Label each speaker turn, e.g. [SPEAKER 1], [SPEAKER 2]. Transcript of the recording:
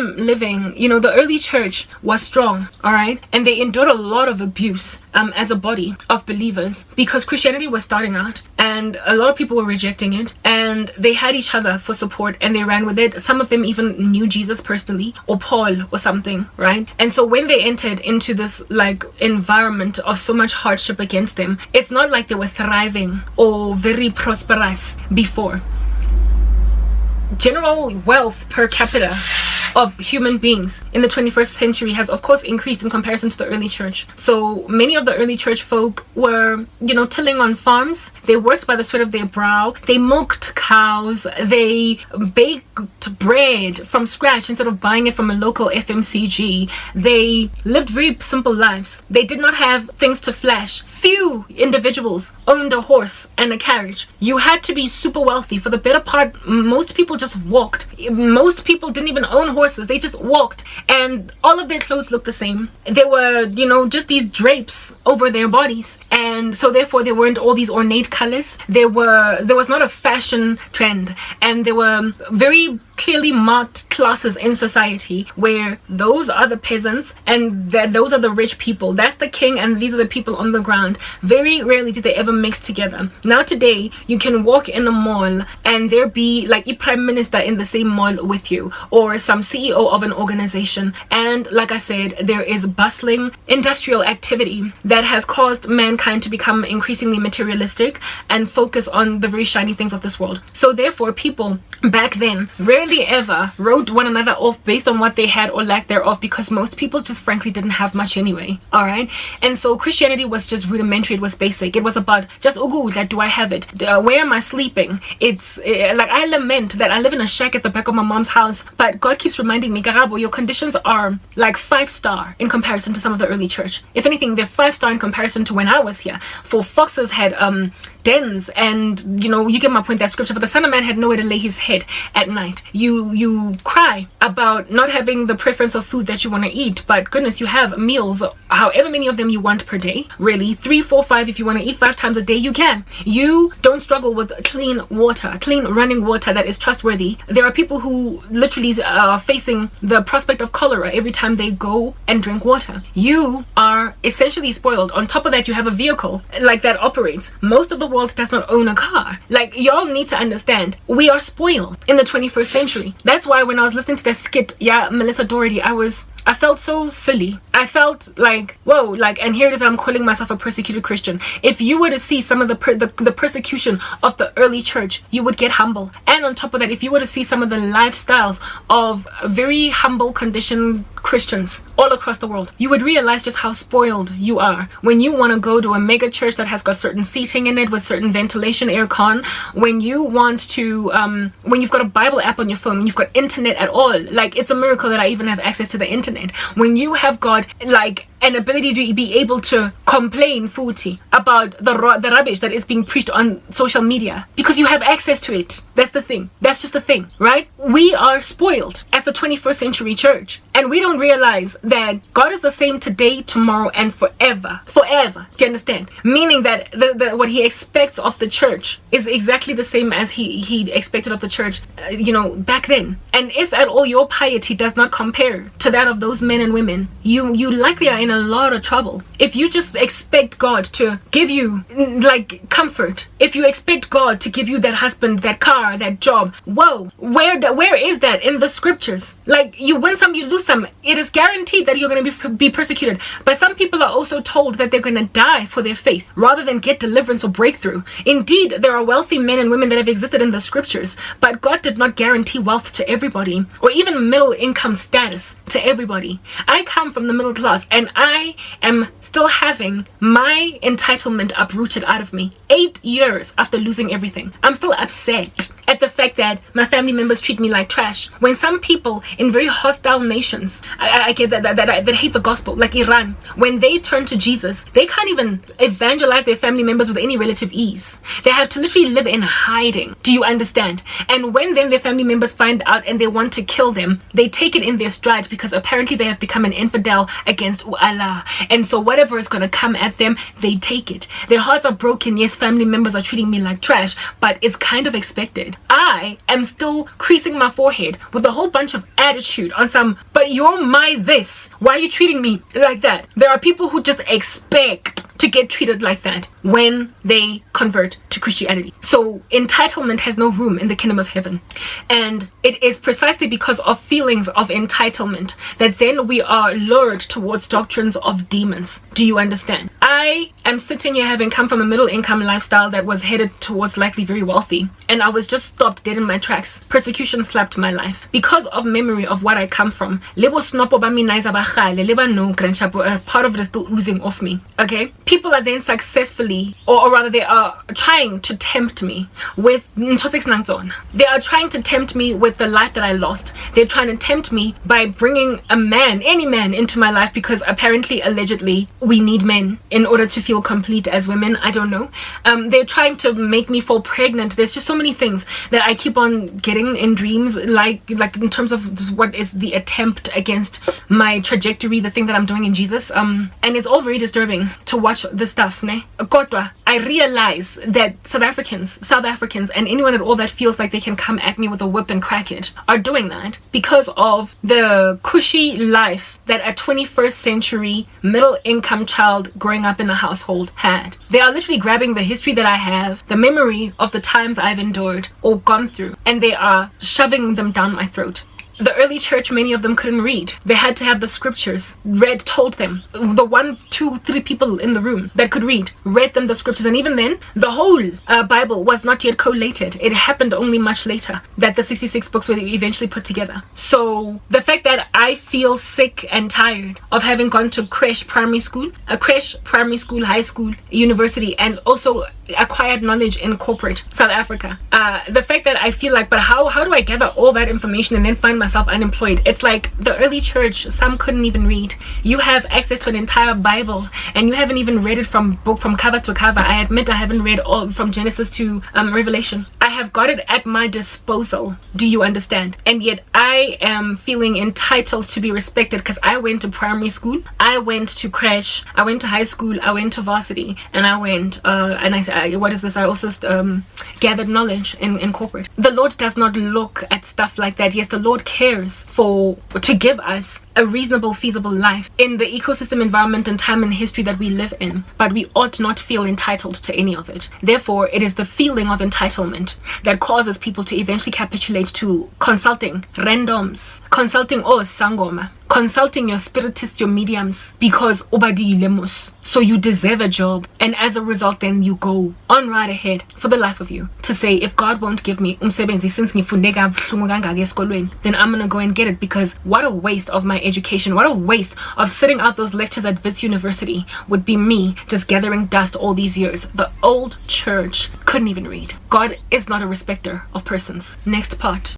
[SPEAKER 1] time living, the early church was strong, all right? And they endured a lot of abuse as a body of believers because Christianity was starting out and a lot of people were rejecting it, and they had each other for support and they ran with it. Some of them even knew Jesus personally, or Paul or something, right? And so when they entered into this like environment of so much hardship against them, it's not like they were thriving or very prosperous before. General wealth per capita of human beings in the 21st century has of course increased in comparison to the early church. So many of the early church folk were, tilling on farms. They worked by the sweat of their brow. They milked cows. They baked bread from scratch instead of buying it from a local FMCG. They lived very simple lives. They did not have things to flash. Few individuals owned a horse and a carriage. You had to be super wealthy. For the better part, most people just walked. Most people didn't even own horses. They just walked, and all of their clothes looked the same. They were, just these drapes over their bodies, and so therefore there weren't all these ornate colors. There was not a fashion trend, and there were very clearly marked classes in society where those are the peasants and those are the rich people. That's the king and these are the people on the ground. Very rarely did they ever mix together. Now today you can walk in a mall and there be like a prime minister in the same mall with you, or some CEO of an organization, and like I said, there is bustling industrial activity that has caused mankind to become increasingly materialistic and focus on the very shiny things of this world. So therefore people back then rarely ever wrote one another off based on what they had or lack thereof, because most people just frankly didn't have much anyway. All right, and so Christianity was just rudimentary. It was basic. It was about just like, do I have it? Where am I sleeping? It's like I lament that I live in a shack at the back of my mom's house, but God keeps reminding me, Garabo, your conditions are like 5-star in comparison to some of the early church. If anything, they're 5-star in comparison to when I was here. For foxes had dens, and you get my point, that scripture, but the Son of Man had nowhere to lay his head at night. You cry about not having the preference of food that you want to eat, but goodness, you have meals, however many of them you want per day, really 3, 4, 5. If you want to eat 5 times a day, you can. You don't struggle with clean water, clean running water that is trustworthy. There are people who literally are facing the prospect of cholera every time they go and drink water. You are essentially spoiled. On top of that, you have a vehicle like that operates. Most of the world does not own a car. Like, y'all need to understand, we are spoiled in the 21st century. That's why when I was listening to that skit, Melissa Doherty, I felt so silly. I felt like, whoa, and here it is, I'm calling myself a persecuted Christian. If you were to see some of the persecution of the early church, you would get humble. And on top of that, if you were to see some of the lifestyles of very humble condition Christians all across the world, you would realize just how spoiled you are when you want to go to a mega church that has got certain seating in it with certain ventilation, air con, when you want to when you've got a Bible app on your phone, when you've got internet at all. Like, it's a miracle that I even have access to the internet. When you have got like an ability to be able to complain futhi about the rubbish that is being preached on social media because you have access to it. That's the thing. That's just the thing, right? We are spoiled as the 21st century church, and we don't realize that God is the same today, tomorrow, and forever. Forever. Do you understand? Meaning that what he expects of the church is exactly the same as he expected of the church, back then. And if at all your piety does not compare to that of those men and women, you likely are in a lot of trouble. If you just expect God to give you like comfort, if you expect God to give you that husband, that car, that job, whoa, where is that in the scriptures? Like, you win some, you lose some. It is guaranteed that you're going to be persecuted. But some people are also told that they're going to die for their faith rather than get deliverance or breakthrough. Indeed, there are wealthy men and women that have existed in the scriptures, but God did not guarantee wealth to everybody, or even middle income status to everybody. I come from the middle class, and I am still having my entitlement uprooted out of me 8 years after losing everything. I'm still upset at the fact that my family members treat me like trash, when some people in very hostile nations I get that hate the gospel, like Iran. When they turn to Jesus, they can't even evangelize their family members with any relative ease. They have to literally live in hiding. Do you understand? And when then their family members find out and they want to kill them, they take it in their stride because apparently they have become an infidel against Allah. And so whatever is going to come at them, they take it. Their hearts are broken. Yes, family members are treating me like trash, but it's kind of expected. I am still creasing my forehead with a whole bunch of attitude on some, but you're my this. Why are you treating me like that? There are people who just expect to get treated like that when they convert to Christianity. So entitlement has no room in the kingdom of heaven. And it is precisely because of feelings of entitlement that then we are lured towards doctrines of demons. Do you understand? I am sitting here having come from a middle income lifestyle that was headed towards likely very wealthy, and I was just stopped dead in my tracks. Persecution slapped my life because of memory of what I come from. Part of it is still oozing off me. Okay, people are then successfully, or rather they are trying to tempt me with they are trying to tempt me with the life that I lost. They're trying to tempt me by bringing a man, any man, into my life, because apparently, allegedly, we need men in order to feel complete as women. I don't know. They're trying to make me fall pregnant. There's just so many things that I keep on getting in dreams, like in terms of what is the attempt against my trajectory, the thing that I'm doing in Jesus. And it's all very disturbing to watch this stuff. Ne? Kodwa, I realize that South Africans, and anyone at all that feels like they can come at me with a whip and crack it are doing that because of the cushy life that a 21st century middle income child growing up in a household had. They are literally grabbing the history that I have, the memory of the times I've endured or gone through, and they are shoving them down my throat. The early church, many of them couldn't read. They had to have the scriptures read, told them. The 1, 2, 3 people in the room that could read read them the scriptures. And even then, the whole Bible was not yet collated. It happened only much later that the 66 books were eventually put together. So the fact that I feel sick and tired of having gone to creche primary school, high school, university, and also acquired knowledge in corporate South Africa. The fact that I feel like, but how do I gather all that information and then find myself unemployed? It's like the early church, some couldn't even read. You have access to an entire Bible and you haven't even read it from cover to cover. I admit I haven't read all from Genesis to Revelation. I have got it at my disposal. Do you understand? And yet I am feeling entitled to be respected because I went to primary school, I went to creche, I went to high school, I went to varsity, and I went and I said, what is this? I also gathered knowledge in corporate. The Lord does not look at stuff like that. Yes, the Lord cares to give us a reasonable, feasible life in the ecosystem, environment, and time and history that we live in, but we ought not feel entitled to any of it. Therefore, it is the feeling of entitlement that causes people to eventually capitulate to consulting randoms, consulting sangoma, consulting your spiritists, your mediums, because obadi lemos. So you deserve a job, and as a result, then you go on right ahead for the life of you to say, if God won't give me umsebenzi since ngifundeka buhlungu kangaka esikolweni, then I'm gonna go and get it, because what a waste of my education, what a waste of sitting out those lectures at Wits University would be me just gathering dust all these years. The old church couldn't even read. God is not a respecter of persons. Next part.